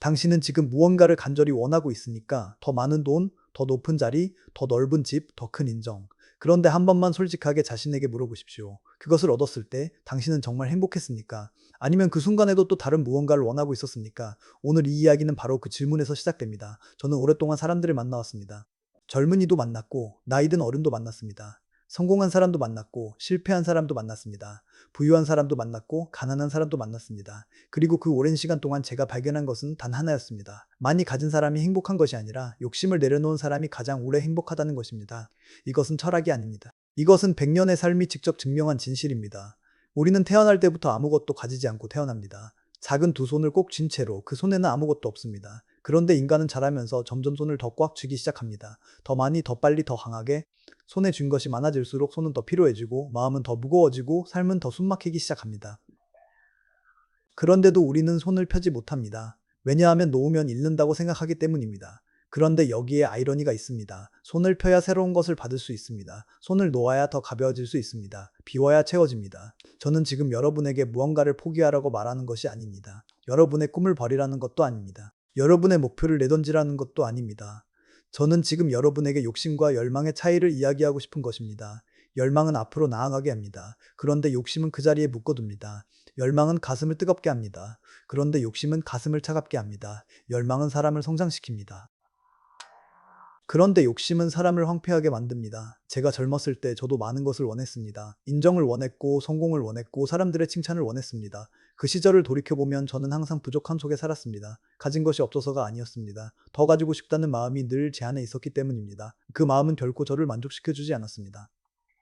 당신은 지금 무언가를 간절히 원하고 있으니까 더 많은 돈, 더 높은 자리, 더 넓은 집, 더 큰 인정. 그런데 한 번만 솔직하게 자신에게 물어보십시오. 그것을 얻었을 때 당신은 정말 행복했습니까? 아니면 그 순간에도 또 다른 무언가를 원하고 있었습니까? 오늘 이 이야기는 바로 그 질문에서 시작됩니다. 저는 오랫동안 사람들을 만나왔습니다. 젊은이도 만났고, 나이든 어른도 만났습니다. 성공한 사람도 만났고, 실패한 사람도 만났습니다. 부유한 사람도 만났고, 가난한 사람도 만났습니다. 그리고 그 오랜 시간 동안 제가 발견한 것은 단 하나였습니다. 많이 가진 사람이 행복한 것이 아니라 욕심을 내려놓은 사람이 가장 오래 행복하다는 것입니다. 이것은 철학이 아닙니다. 이것은 100년의 삶이 직접 증명한 진실입니다. 우리는 태어날 때부터 아무것도 가지지 않고 태어납니다. 작은 두 손을 꼭 쥔 채로 그 손에는 아무것도 없습니다. 그런데 인간은 자라면서 점점 손을 더 꽉 쥐기 시작합니다. 더 많이, 더 빨리, 더 강하게. 손에 쥔 것이 많아질수록 손은 더 피로해지고 마음은 더 무거워지고 삶은 더 숨막히기 시작합니다. 그런데도 우리는 손을 펴지 못합니다. 왜냐하면 놓으면 잃는다고 생각하기 때문입니다. 그런데 여기에 아이러니가 있습니다. 손을 펴야 새로운 것을 받을 수 있습니다. 손을 놓아야 더 가벼워질 수 있습니다. 비워야 채워집니다. 저는 지금 여러분에게 무언가를 포기하라고 말하는 것이 아닙니다. 여러분의 꿈을 버리라는 것도 아닙니다. 여러분의 목표를 내던지라는 것도 아닙니다. 저는 지금 여러분에게 욕심과 열망의 차이를 이야기하고 싶은 것입니다. 열망은 앞으로 나아가게 합니다. 그런데 욕심은 그 자리에 묶어둡니다. 열망은 가슴을 뜨겁게 합니다. 그런데 욕심은 가슴을 차갑게 합니다. 열망은 사람을 성장시킵니다. 그런데 욕심은 사람을 황폐하게 만듭니다. 제가 젊었을 때 저도 많은 것을 원했습니다. 인정을 원했고, 성공을 원했고, 사람들의 칭찬을 원했습니다. 그 시절을 돌이켜보면 저는 항상 부족함 속에 살았습니다. 가진 것이 없어서가 아니었습니다. 더 가지고 싶다는 마음이 늘 제 안에 있었기 때문입니다. 그 마음은 결코 저를 만족시켜주지 않았습니다.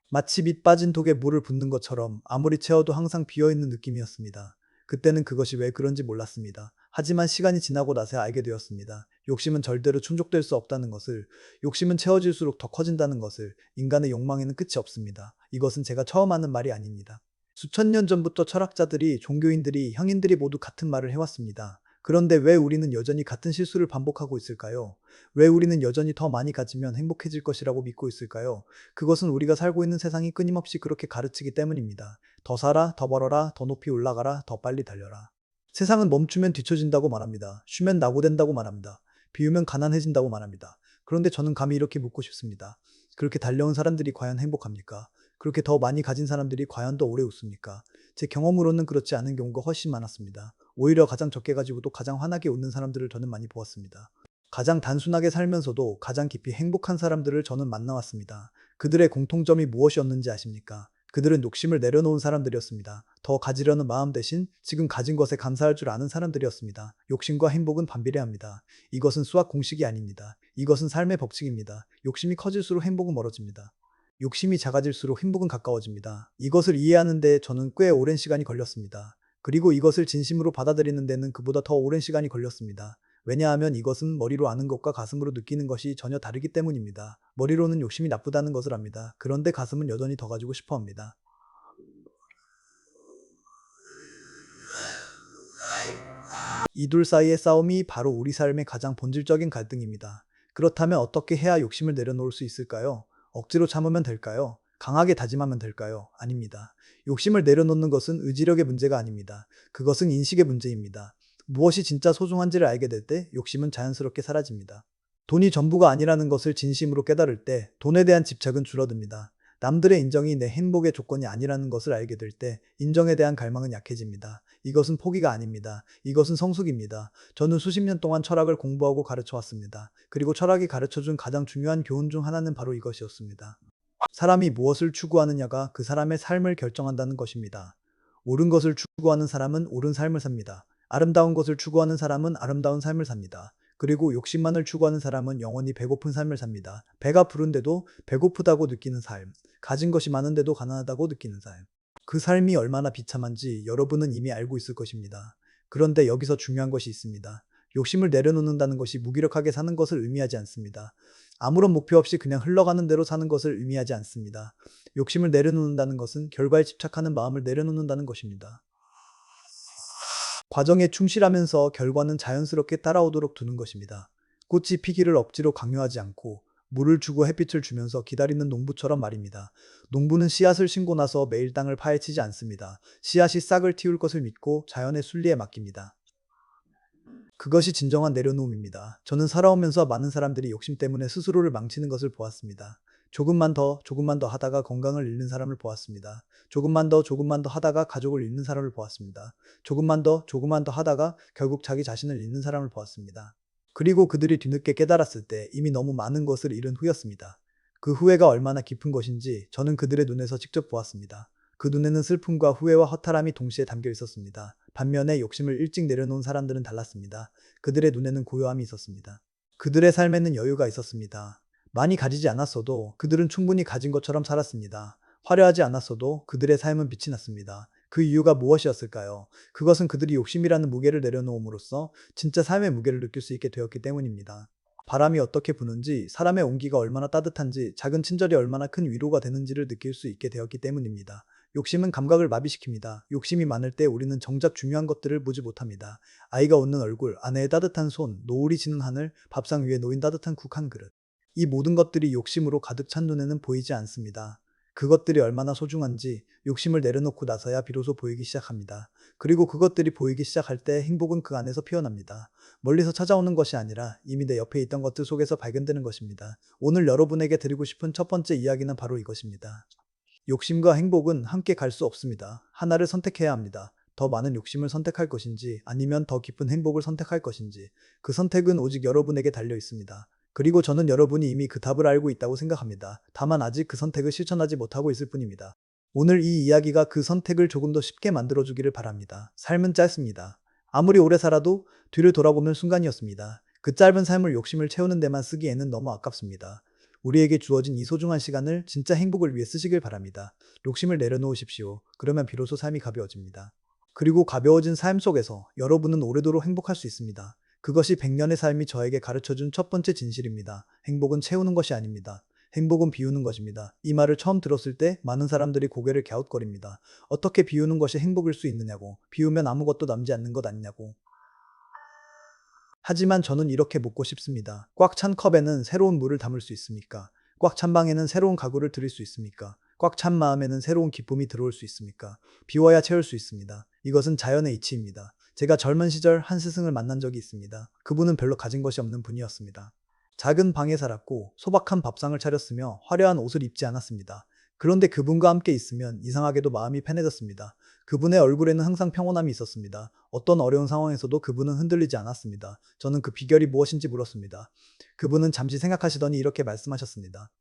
마치 밑 빠진 독에 물을 붓는 것처럼 아무리 채워도 항상 비어있는 느낌이었습니다. 그때는 그것이 왜 그런지 몰랐습니다. 하지만 시간이 지나고 나서야 알게 되었습니다. 욕심은 절대로 충족될 수 없다는 것을, 욕심은 채워질수록 더 커진다는 것을, 인간의 욕망에는 끝이 없습니다. 이것은 제가 처음 하는 말이 아닙니다. 수천 년 전부터 철학자들이, 종교인들이, 형인들이 모두 같은 말을 해왔습니다. 그런데 왜 우리는 여전히 같은 실수를 반복하고 있을까요? 왜 우리는 여전히 더 많이 가지면 행복해질 것이라고 믿고 있을까요? 그것은 우리가 살고 있는 세상이 끊임없이 그렇게 가르치기 때문입니다. 더 살아, 더 벌어라, 더 높이 올라가라, 더 빨리 달려라. 세상은 멈추면 뒤처진다고 말합니다. 쉬면 낙오된다고 말합니다. 비우면 가난해진다고 말합니다. 그런데 저는 감히 이렇게 묻고 싶습니다. 그렇게 달려온 사람들이 과연 행복합니까? 그렇게 더 많이 가진 사람들이 과연 더 오래 웃습니까? 제 경험으로는 그렇지 않은 경우가 훨씬 많았습니다. 오히려 가장 적게 가지고도 가장 환하게 웃는 사람들을 저는 많이 보았습니다. 가장 단순하게 살면서도 가장 깊이 행복한 사람들을 저는 만나왔습니다. 그들의 공통점이 무엇이었는지 아십니까? 그들은 욕심을 내려놓은 사람들이었습니다. 더 가지려는 마음 대신 지금 가진 것에 감사할 줄 아는 사람들이었습니다. 욕심과 행복은 반비례합니다. 이것은 수학 공식이 아닙니다. 이것은 삶의 법칙입니다. 욕심이 커질수록 행복은 멀어집니다. 욕심이 작아질수록 행복은 가까워집니다. 이것을 이해하는 데 저는 꽤 오랜 시간이 걸렸습니다. 그리고 이것을 진심으로 받아들이는 데는 그보다 더 오랜 시간이 걸렸습니다. 왜냐하면 이것은 머리로 아는 것과 가슴으로 느끼는 것이 전혀 다르기 때문입니다. 머리로는 욕심이 나쁘다는 것을 압니다. 그런데 가슴은 여전히 더 가지고 싶어 합니다. 이 둘 사이의 싸움이 바로 우리 삶의 가장 본질적인 갈등입니다. 그렇다면 어떻게 해야 욕심을 내려놓을 수 있을까요? 억지로 참으면 될까요? 강하게 다짐하면 될까요? 아닙니다. 욕심을 내려놓는 것은 의지력의 문제가 아닙니다. 그것은 인식의 문제입니다. 무엇이 진짜 소중한지를 알게 될 때 욕심은 자연스럽게 사라집니다. 돈이 전부가 아니라는 것을 진심으로 깨달을 때 돈에 대한 집착은 줄어듭니다. 남들의 인정이 내 행복의 조건이 아니라는 것을 알게 될 때 인정에 대한 갈망은 약해집니다. 이것은 포기가 아닙니다. 이것은 성숙입니다. 저는 수십 년 동안 철학을 공부하고 가르쳐 왔습니다. 그리고 철학이 가르쳐준 가장 중요한 교훈 중 하나는 바로 이것이었습니다. 사람이 무엇을 추구하느냐가 그 사람의 삶을 결정한다는 것입니다. 옳은 것을 추구하는 사람은 옳은 삶을 삽니다. 아름다운 것을 추구하는 사람은 아름다운 삶을 삽니다. 그리고 욕심만을 추구하는 사람은 영원히 배고픈 삶을 삽니다. 배가 부른데도 배고프다고 느끼는 삶, 가진 것이 많은데도 가난하다고 느끼는 삶. 그 삶이 얼마나 비참한지 여러분은 이미 알고 있을 것입니다. 그런데 여기서 중요한 것이 있습니다. 욕심을 내려놓는다는 것이 무기력하게 사는 것을 의미하지 않습니다. 아무런 목표 없이 그냥 흘러가는 대로 사는 것을 의미하지 않습니다. 욕심을 내려놓는다는 것은 결과에 집착하는 마음을 내려놓는다는 것입니다. 과정에 충실하면서 결과는 자연스럽게 따라오도록 두는 것입니다. 꽃이 피기를 억지로 강요하지 않고 물을 주고 햇빛을 주면서 기다리는 농부처럼 말입니다. 농부는 씨앗을 심고 나서 매일 땅을 파헤치지 않습니다. 씨앗이 싹을 틔울 것을 믿고 자연의 순리에 맡깁니다. 그것이 진정한 내려놓음입니다. 저는 살아오면서 많은 사람들이 욕심 때문에 스스로를 망치는 것을 보았습니다. 조금만 더 하다가 건강을 잃는 사람을 보았습니다. 조금만 더 하다가 가족을 잃는 사람을 보았습니다. 조금만 더 하다가 결국 자기 자신을 잃는 사람을 보았습니다. 그리고 그들이 뒤늦게 깨달았을 때 이미 너무 많은 것을 잃은 후였습니다. 그 후회가 얼마나 깊은 것인지 저는 그들의 눈에서 직접 보았습니다. 그 눈에는 슬픔과 후회와 허탈함이 동시에 담겨 있었습니다. 반면에 욕심을 일찍 내려놓은 사람들은 달랐습니다. 그들의 눈에는 고요함이 있었습니다. 그들의 삶에는 여유가 있었습니다. 많이 가지지 않았어도 그들은 충분히 가진 것처럼 살았습니다. 화려하지 않았어도 그들의 삶은 빛이 났습니다. 그 이유가 무엇이었을까요? 그것은 그들이 욕심이라는 무게를 내려놓음으로써 진짜 삶의 무게를 느낄 수 있게 되었기 때문입니다. 바람이 어떻게 부는지, 사람의 온기가 얼마나 따뜻한지, 작은 친절이 얼마나 큰 위로가 되는지를 느낄 수 있게 되었기 때문입니다. 욕심은 감각을 마비시킵니다. 욕심이 많을 때 우리는 정작 중요한 것들을 보지 못합니다. 아이가 웃는 얼굴, 아내의 따뜻한 손, 노을이 지는 하늘, 밥상 위에 놓인 따뜻한 국 한 그릇. 이 모든 것들이 욕심으로 가득 찬 눈에는 보이지 않습니다. 그것들이 얼마나 소중한지 욕심을 내려놓고 나서야 비로소 보이기 시작합니다. 그리고 그것들이 보이기 시작할 때 행복은 그 안에서 피어납니다. 멀리서 찾아오는 것이 아니라 이미 내 옆에 있던 것들 속에서 발견되는 것입니다. 오늘 여러분에게 드리고 싶은 첫 번째 이야기는 바로 이것입니다. 욕심과 행복은 함께 갈 수 없습니다. 하나를 선택해야 합니다. 더 많은 욕심을 선택할 것인지 아니면 더 깊은 행복을 선택할 것인지 그 선택은 오직 여러분에게 달려 있습니다. 그리고 저는 여러분이 이미 그 답을 알고 있다고 생각합니다. 다만 아직 그 선택을 실천하지 못하고 있을 뿐입니다. 오늘 이 이야기가 그 선택을 조금 더 쉽게 만들어주기를 바랍니다. 삶은 짧습니다. 아무리 오래 살아도 뒤를 돌아보면 순간이었습니다. 그 짧은 삶을 욕심을 채우는 데만 쓰기에는 너무 아깝습니다. 우리에게 주어진 이 소중한 시간을 진짜 행복을 위해 쓰시길 바랍니다. 욕심을 내려놓으십시오. 그러면 비로소 삶이 가벼워집니다. 그리고 가벼워진 삶 속에서 여러분은 오래도록 행복할 수 있습니다. 그것이 100년의 삶이 저에게 가르쳐준 첫 번째 진실입니다. 행복은 채우는 것이 아닙니다. 행복은 비우는 것입니다. 이 말을 처음 들었을 때 많은 사람들이 고개를 갸웃거립니다. 어떻게 비우는 것이 행복일 수 있느냐고, 비우면 아무것도 남지 않는 것 아니냐고. 하지만 저는 이렇게 묻고 싶습니다. 꽉 찬 컵에는 새로운 물을 담을 수 있습니까? 꽉 찬 방에는 새로운 가구를 들일 수 있습니까? 꽉 찬 마음에는 새로운 기쁨이 들어올 수 있습니까? 비워야 채울 수 있습니다. 이것은 자연의 이치입니다. 제가 젊은 시절 한 스승을 만난 적이 있습니다. 그분은 별로 가진 것이 없는 분이었습니다. 작은 방에 살았고 소박한 밥상을 차렸으며 화려한 옷을 입지 않았습니다. 그런데 그분과 함께 있으면 이상하게도 마음이 편해졌습니다. 그분의 얼굴에는 항상 평온함이 있었습니다. 어떤 어려운 상황에서도 그분은 흔들리지 않았습니다. 저는 그 비결이 무엇인지 물었습니다. 그분은 잠시 생각하시더니 이렇게 말씀하셨습니다.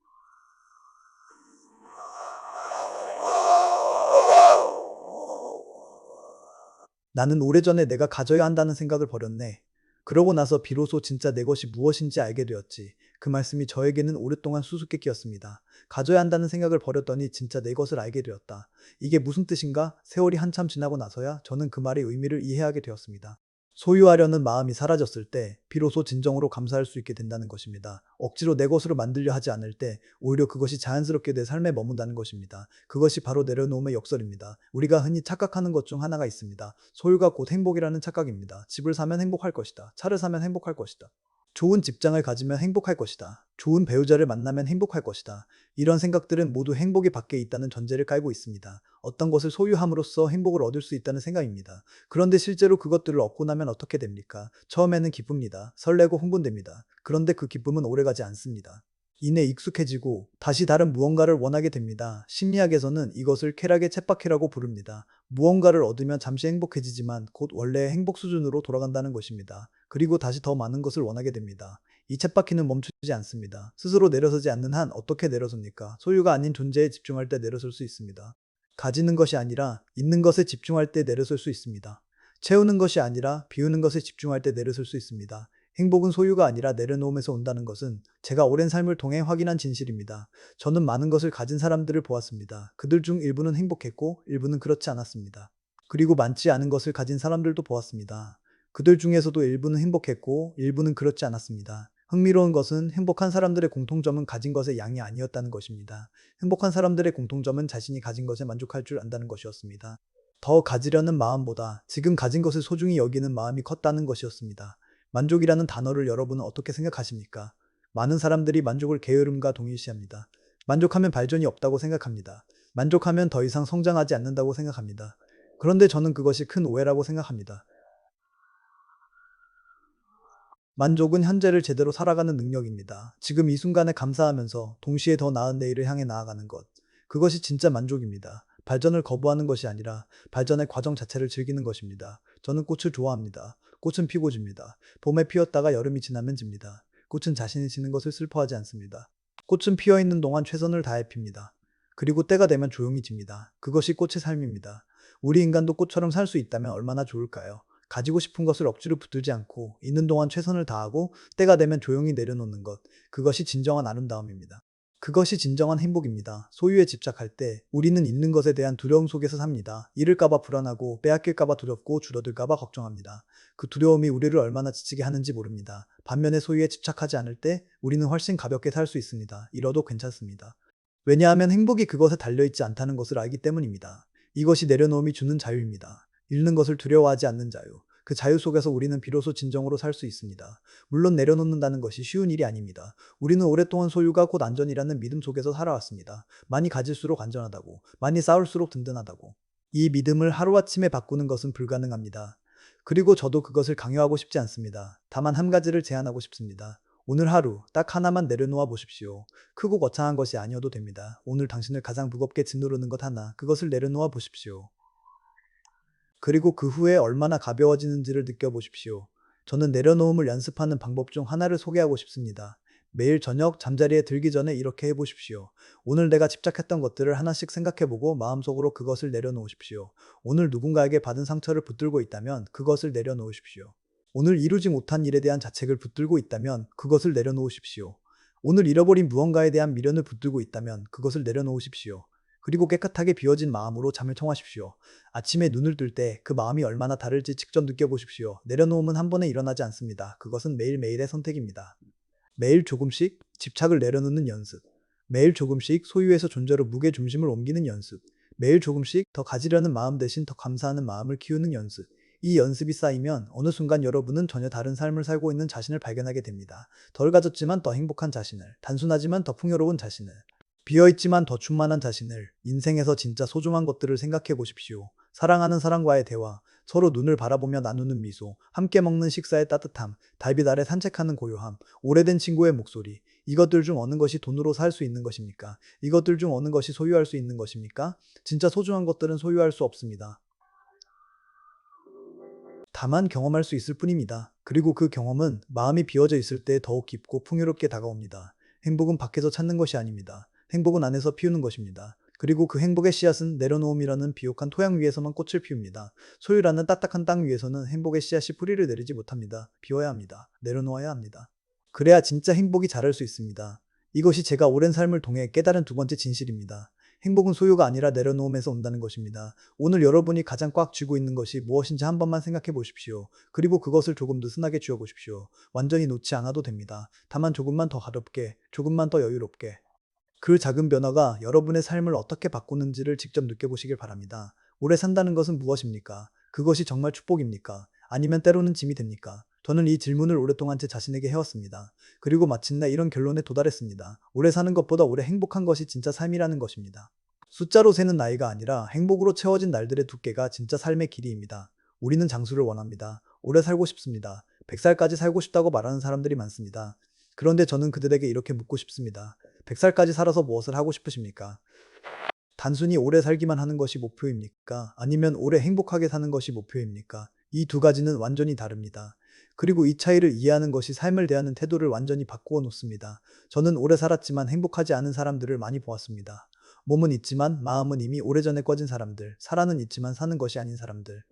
나는 오래전에 내가 가져야 한다는 생각을 버렸네. 그러고 나서 비로소 진짜 내 것이 무엇인지 알게 되었지. 그 말씀이 저에게는 오랫동안 수수께끼였습니다. 가져야 한다는 생각을 버렸더니 진짜 내 것을 알게 되었다. 이게 무슨 뜻인가? 세월이 한참 지나고 나서야 저는 그 말의 의미를 이해하게 되었습니다. 소유하려는 마음이 사라졌을 때 비로소 진정으로 감사할 수 있게 된다는 것입니다. 억지로 내 것으로 만들려 하지 않을 때 오히려 그것이 자연스럽게 내 삶에 머문다는 것입니다. 그것이 바로 내려놓음의 역설입니다. 우리가 흔히 착각하는 것 중 하나가 있습니다. 소유가 곧 행복이라는 착각입니다. 집을 사면 행복할 것이다. 차를 사면 행복할 것이다. 좋은 직장을 가지면 행복할 것이다. 좋은 배우자를 만나면 행복할 것이다. 이런 생각들은 모두 행복이 밖에 있다는 전제를 깔고 있습니다. 어떤 것을 소유함으로써 행복을 얻을 수 있다는 생각입니다. 그런데 실제로 그것들을 얻고 나면 어떻게 됩니까? 처음에는 기쁩니다. 설레고 흥분됩니다. 그런데 그 기쁨은 오래가지 않습니다. 이내 익숙해지고 다시 다른 무언가를 원하게 됩니다. 심리학에서는 이것을 쾌락의 쳇바퀴라고 부릅니다. 무언가를 얻으면 잠시 행복해지지만 곧 원래의 행복 수준으로 돌아간다는 것입니다. 그리고 다시 더 많은 것을 원하게 됩니다. 이 쳇바퀴는 멈추지 않습니다. 스스로 내려서지 않는 한 어떻게 내려섭니까? 소유가 아닌 존재에 집중할 때 내려설 수 있습니다. 가지는 것이 아니라 있는 것에 집중할 때 내려설 수 있습니다. 채우는 것이 아니라 비우는 것에 집중할 때 내려설 수 있습니다. 행복은 소유가 아니라 내려놓음에서 온다는 것은 제가 오랜 삶을 통해 확인한 진실입니다. 저는 많은 것을 가진 사람들을 보았습니다. 그들 중 일부는 행복했고 일부는 그렇지 않았습니다. 그리고 많지 않은 것을 가진 사람들도 보았습니다. 그들 중에서도 일부는 행복했고 일부는 그렇지 않았습니다. 흥미로운 것은 행복한 사람들의 공통점은 가진 것의 양이 아니었다는 것입니다. 행복한 사람들의 공통점은 자신이 가진 것에 만족할 줄 안다는 것이었습니다. 더 가지려는 마음보다 지금 가진 것을 소중히 여기는 마음이 컸다는 것이었습니다. 만족이라는 단어를 여러분은 어떻게 생각하십니까? 많은 사람들이 만족을 게으름과 동일시합니다. 만족하면 발전이 없다고 생각합니다. 만족하면 더 이상 성장하지 않는다고 생각합니다. 그런데 저는 그것이 큰 오해라고 생각합니다. 만족은 현재를 제대로 살아가는 능력입니다. 지금 이 순간에 감사하면서 동시에 더 나은 내일을 향해 나아가는 것. 그것이 진짜 만족입니다. 발전을 거부하는 것이 아니라 발전의 과정 자체를 즐기는 것입니다. 저는 꽃을 좋아합니다. 꽃은 피고 집니다. 봄에 피었다가 여름이 지나면 집니다. 꽃은 자신이 지는 것을 슬퍼하지 않습니다. 꽃은 피어 있는 동안 최선을 다해 핍니다. 그리고 때가 되면 조용히 집니다. 그것이 꽃의 삶입니다. 우리 인간도 꽃처럼 살 수 있다면 얼마나 좋을까요? 가지고 싶은 것을 억지로 붙들지 않고 있는 동안 최선을 다하고 때가 되면 조용히 내려놓는 것. 그것이 진정한 아름다움입니다. 그것이 진정한 행복입니다. 소유에 집착할 때 우리는 있는 것에 대한 두려움 속에서 삽니다. 잃을까봐 불안하고 빼앗길까봐 두렵고 줄어들까봐 걱정합니다. 그 두려움이 우리를 얼마나 지치게 하는지 모릅니다. 반면에 소유에 집착하지 않을 때 우리는 훨씬 가볍게 살 수 있습니다. 잃어도 괜찮습니다. 왜냐하면 행복이 그것에 달려있지 않다는 것을 알기 때문입니다. 이것이 내려놓음이 주는 자유입니다. 잃는 것을 두려워하지 않는 자유. 그 자유 속에서 우리는 비로소 진정으로 살 수 있습니다. 물론 내려놓는다는 것이 쉬운 일이 아닙니다. 우리는 오랫동안 소유가 곧 안전이라는 믿음 속에서 살아왔습니다. 많이 가질수록 안전하다고, 많이 쌓을수록 든든하다고. 이 믿음을 하루아침에 바꾸는 것은 불가능합니다. 그리고 저도 그것을 강요하고 싶지 않습니다. 다만 한 가지를 제안하고 싶습니다. 오늘 하루 딱 하나만 내려놓아 보십시오. 크고 거창한 것이 아니어도 됩니다. 오늘 당신을 가장 무겁게 짓누르는 것 하나, 그것을 내려놓아 보십시오. 그리고 그 후에 얼마나 가벼워지는지를 느껴보십시오. 저는 내려놓음을 연습하는 방법 중 하나를 소개하고 싶습니다. 매일 저녁 잠자리에 들기 전에 이렇게 해보십시오. 오늘 내가 집착했던 것들을 하나씩 생각해보고 마음속으로 그것을 내려놓으십시오. 오늘 누군가에게 받은 상처를 붙들고 있다면 그것을 내려놓으십시오. 오늘 이루지 못한 일에 대한 자책을 붙들고 있다면 그것을 내려놓으십시오. 오늘 잃어버린 무언가에 대한 미련을 붙들고 있다면 그것을 내려놓으십시오. 그리고 깨끗하게 비워진 마음으로 잠을 청하십시오. 아침에 눈을 뜰 때 그 마음이 얼마나 다를지 직접 느껴보십시오. 내려놓음은 한 번에 일어나지 않습니다. 그것은 매일매일의 선택입니다. 매일 조금씩 집착을 내려놓는 연습. 매일 조금씩 소유에서 존재로 무게 중심을 옮기는 연습. 매일 조금씩 더 가지려는 마음 대신 더 감사하는 마음을 키우는 연습. 이 연습이 쌓이면 어느 순간 여러분은 전혀 다른 삶을 살고 있는 자신을 발견하게 됩니다. 덜 가졌지만 더 행복한 자신을, 단순하지만 더 풍요로운 자신을, 비어있지만 더 충만한 자신을, 인생에서 진짜 소중한 것들을 생각해 보십시오. 사랑하는 사람과의 대화, 서로 눈을 바라보며 나누는 미소, 함께 먹는 식사의 따뜻함, 달빛 아래 산책하는 고요함, 오래된 친구의 목소리. 이것들 중 어느 것이 돈으로 살 수 있는 것입니까? 이것들 중 어느 것이 소유할 수 있는 것입니까? 진짜 소중한 것들은 소유할 수 없습니다. 다만 경험할 수 있을 뿐입니다. 그리고 그 경험은 마음이 비워져 있을 때 더욱 깊고 풍요롭게 다가옵니다. 행복은 밖에서 찾는 것이 아닙니다. 행복은 안에서 피우는 것입니다. 그리고 그 행복의 씨앗은 내려놓음이라는 비옥한 토양 위에서만 꽃을 피웁니다. 소유라는 딱딱한 땅 위에서는 행복의 씨앗이 뿌리를 내리지 못합니다. 비워야 합니다. 내려놓아야 합니다. 그래야 진짜 행복이 자랄 수 있습니다. 이것이 제가 오랜 삶을 통해 깨달은 두 번째 진실입니다. 행복은 소유가 아니라 내려놓음에서 온다는 것입니다. 오늘 여러분이 가장 꽉 쥐고 있는 것이 무엇인지 한 번만 생각해 보십시오. 그리고 그것을 조금 느슨하게 쥐어 보십시오. 완전히 놓지 않아도 됩니다. 다만 조금만 더 가볍게, 조금만 더 여유롭게. 그 작은 변화가 여러분의 삶을 어떻게 바꾸는지를 직접 느껴보시길 바랍니다. 오래 산다는 것은 무엇입니까? 그것이 정말 축복입니까? 아니면 때로는 짐이 됩니까? 저는 이 질문을 오랫동안 제 자신에게 해왔습니다. 그리고 마침내 이런 결론에 도달했습니다. 오래 사는 것보다 오래 행복한 것이 진짜 삶이라는 것입니다. 숫자로 세는 나이가 아니라 행복으로 채워진 날들의 두께가 진짜 삶의 길이입니다. 우리는 장수를 원합니다. 오래 살고 싶습니다. 100살까지 살고 싶다고 말하는 사람들이 많습니다. 그런데 저는 그들에게 이렇게 묻고 싶습니다. 100살까지 살아서 무엇을 하고 싶으십니까? 단순히 오래 살기만 하는 것이 목표입니까? 아니면 오래 행복하게 사는 것이 목표입니까? 이 두 가지는 완전히 다릅니다. 그리고 이 차이를 이해하는 것이 삶을 대하는 태도를 완전히 바꾸어 놓습니다. 저는 오래 살았지만 행복하지 않은 사람들을 많이 보았습니다. 몸은 있지만 마음은 이미 오래전에 꺼진 사람들, 살아는 있지만 사는 것이 아닌 사람들.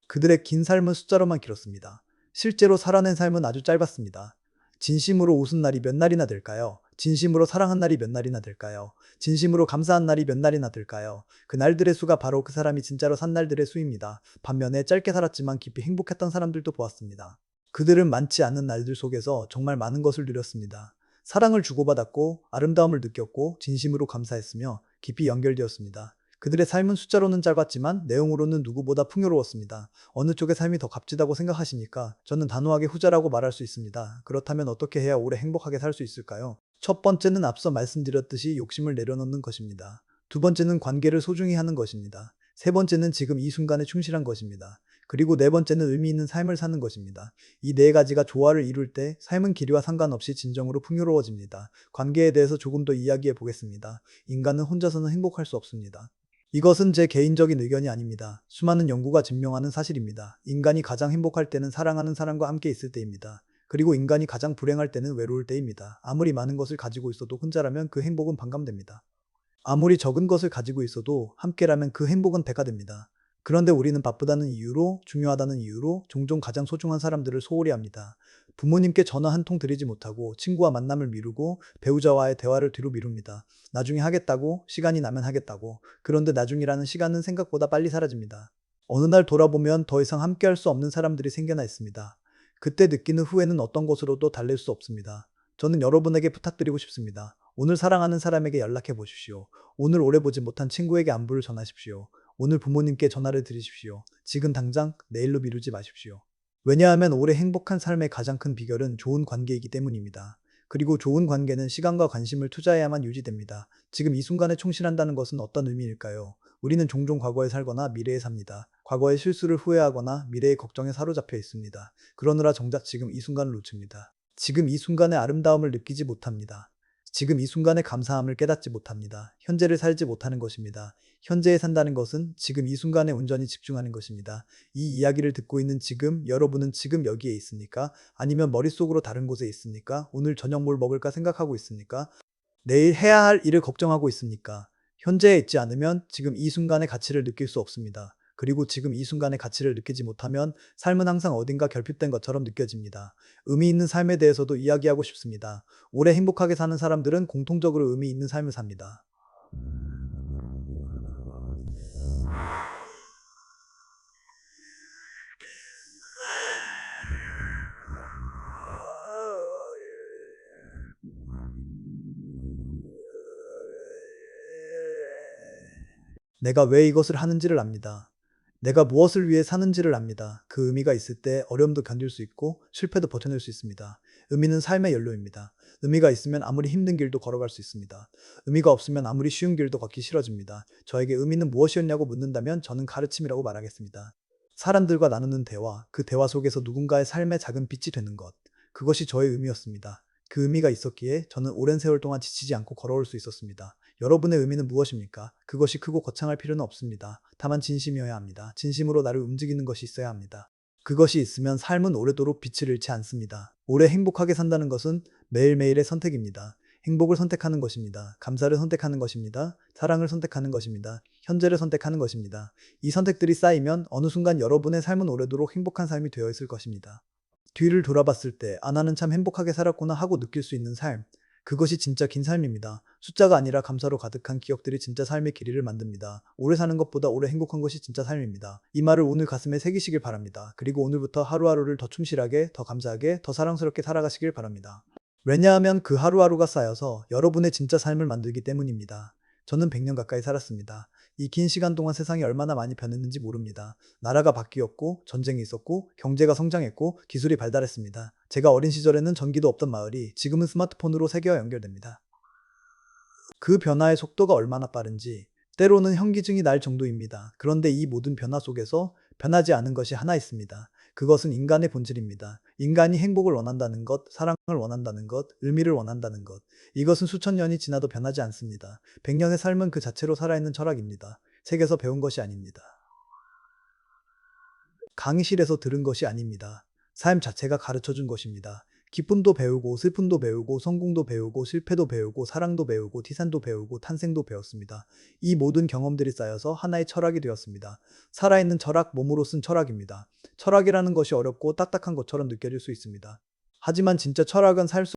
그들의 긴 삶은 숫자로만 길었습니다. 실제로 살아낸 삶은 아주 짧았습니다. 진심으로 웃은 날이 몇 날이나 될까요? 진심으로 사랑한 날이 몇 날이나 될까요? 진심으로 감사한 날이 몇 날이나 될까요? 그 날들의 수가 바로 그 사람이 진짜로 산 날들의 수입니다. 반면에 짧게 살았지만 깊이 행복했던 사람들도 보았습니다. 그들은 많지 않은 날들 속에서 정말 많은 것을 누렸습니다. 사랑을 주고받았고 아름다움을 느꼈고 진심으로 감사했으며 깊이 연결되었습니다. 그들의 삶은 숫자로는 짧았지만 내용으로는 누구보다 풍요로웠습니다. 어느 쪽의 삶이 더 값지다고 생각하십니까? 저는 단호하게 후자라고 말할 수 있습니다. 그렇다면 어떻게 해야 오래 행복하게 살 수 있을까요? 첫 번째는 앞서 말씀드렸듯이 욕심을 내려놓는 것입니다. 두 번째는 관계를 소중히 하는 것입니다. 세 번째는 지금 이 순간에 충실한 것입니다. 그리고 네 번째는 의미 있는 삶을 사는 것입니다. 이 네 가지가 조화를 이룰 때 삶은 길이와 상관없이 진정으로 풍요로워집니다. 관계에 대해서 조금 더 이야기해 보겠습니다. 인간은 혼자서는 행복할 수 없습니다. 이것은 제 개인적인 의견이 아닙니다. 수많은 연구가 증명하는 사실입니다. 인간이 가장 행복할 때는 사랑하는 사람과 함께 있을 때입니다. 그리고 인간이 가장 불행할 때는 외로울 때입니다. 아무리 많은 것을 가지고 있어도 혼자라면 그 행복은 반감됩니다. 아무리 적은 것을 가지고 있어도 함께라면 그 행복은 배가 됩니다. 그런데 우리는 바쁘다는 이유로, 중요하다는 이유로 종종 가장 소중한 사람들을 소홀히 합니다. 부모님께 전화 한 통 드리지 못하고 친구와 만남을 미루고 배우자와의 대화를 뒤로 미룹니다. 나중에 하겠다고, 시간이 나면 하겠다고. 그런데 나중이라는 시간은 생각보다 빨리 사라집니다. 어느 날 돌아보면 더 이상 함께할 수 없는 사람들이 생겨나 있습니다. 그때 느끼는 후회는 어떤 것으로도 달랠 수 없습니다. 저는 여러분에게 부탁드리고 싶습니다. 오늘 사랑하는 사람에게 연락해 보십시오. 오늘 오래 보지 못한 친구에게 안부를 전하십시오. 오늘 부모님께 전화를 드리십시오. 지금 당장 내일로 미루지 마십시오. 왜냐하면 오래 행복한 삶의 가장 큰 비결은 좋은 관계이기 때문입니다. 그리고 좋은 관계는 시간과 관심을 투자해야만 유지됩니다. 지금 이 순간에 충실한다는 것은 어떤 의미일까요? 우리는 종종 과거에 살거나 미래에 삽니다. 과거의 실수를 후회하거나 미래의 걱정에 사로잡혀 있습니다. 그러느라 정작 지금 이 순간을 놓칩니다. 지금 이 순간의 아름다움을 느끼지 못합니다. 지금 이 순간의 감사함을 깨닫지 못합니다. 현재를 살지 못하는 것입니다. 현재에 산다는 것은 지금 이 순간에 온전히 집중하는 것입니다. 이 이야기를 듣고 있는 지금 여러분은 지금 여기에 있습니까? 아니면 머릿속으로 다른 곳에 있습니까? 오늘 저녁 뭘 먹을까 생각하고 있습니까? 내일 해야 할 일을 걱정하고 있습니까? 현재에 있지 않으면 지금 이 순간의 가치를 느낄 수 없습니다. 그리고 지금 이 순간의 가치를 느끼지 못하면 삶은 항상 어딘가 결핍된 것처럼 느껴집니다. 의미 있는 삶에 대해서도 이야기하고 싶습니다. 오래 행복하게 사는 사람들은 공통적으로 의미 있는 삶을 삽니다. 내가 왜 이것을 하는지를 압니다. 내가 무엇을 위해 사는지를 압니다. 그 의미가 있을 때 어려움도 견딜 수 있고 실패도 버텨낼 수 있습니다. 의미는 삶의 연료입니다. 의미가 있으면 아무리 힘든 길도 걸어갈 수 있습니다. 의미가 없으면 아무리 쉬운 길도 걷기 싫어집니다. 저에게 의미는 무엇이었냐고 묻는다면 저는 가르침이라고 말하겠습니다. 사람들과 나누는 대화, 그 대화 속에서 누군가의 삶의 작은 빛이 되는 것. 그것이 저의 의미였습니다. 그 의미가 있었기에 저는 오랜 세월 동안 지치지 않고 걸어올 수 있었습니다. 여러분의 의미는 무엇입니까? 그것이 크고 거창할 필요는 없습니다. 다만 진심이어야 합니다. 진심으로 나를 움직이는 것이 있어야 합니다. 그것이 있으면 삶은 오래도록 빛을 잃지 않습니다. 오래 행복하게 산다는 것은 매일매일의 선택입니다. 행복을 선택하는 것입니다. 감사를 선택하는 것입니다. 사랑을 선택하는 것입니다. 현재를 선택하는 것입니다. 이 선택들이 쌓이면 어느 순간 여러분의 삶은 오래도록 행복한 삶이 되어 있을 것입니다. 뒤를 돌아봤을 때 나는 참 행복하게 살았구나 하고 느낄 수 있는 삶. 그것이 진짜 긴 삶입니다. 숫자가 아니라 감사로 가득한 기억들이 진짜 삶의 길이를 만듭니다. 오래 사는 것보다 오래 행복한 것이 진짜 삶입니다. 이 말을 오늘 가슴에 새기시길 바랍니다. 그리고 오늘부터 하루하루를 더 충실하게, 더 감사하게, 더 사랑스럽게 살아가시길 바랍니다. 왜냐하면 그 하루하루가 쌓여서 여러분의 진짜 삶을 만들기 때문입니다. 저는 100년 가까이 살았습니다. 이 긴 시간 동안 세상이 얼마나 많이 변했는지 모릅니다. 나라가 바뀌었고, 전쟁이 있었고, 경제가 성장했고, 기술이 발달했습니다. 제가 어린 시절에는 전기도 없던 마을이 지금은 스마트폰으로 세계와 연결됩니다. 그 변화의 속도가 얼마나 빠른지 때로는 현기증이 날 정도입니다. 그런데 이 모든 변화 속에서 변하지 않은 것이 하나 있습니다. 그것은 인간의 본질입니다. 인간이 행복을 원한다는 것, 사랑을 원한다는 것, 의미를 원한다는 것. 이것은 수천 년이 지나도 변하지 않습니다. 100년의 삶은 그 자체로 살아있는 철학입니다. 책에서 배운 것이 아닙니다. 강의실에서 들은 것이 아닙니다. 삶 자체가 가르쳐 준 것입니다. 기쁨도 배우고 슬픔도 배우고 성공도 배우고 실패도 배우고 사랑도 배우고 티산도 배우고 탄생도 배웠습니다. 이 모든 경험들이 쌓여서 하나의 철학이 되었습니다. 살아있는 철학, 몸으로 쓴 철학입니다. 철학이라는 것이 어렵고 딱딱한 것처럼 느껴질 수 있습니다. 하지만 진짜 철학은 살 수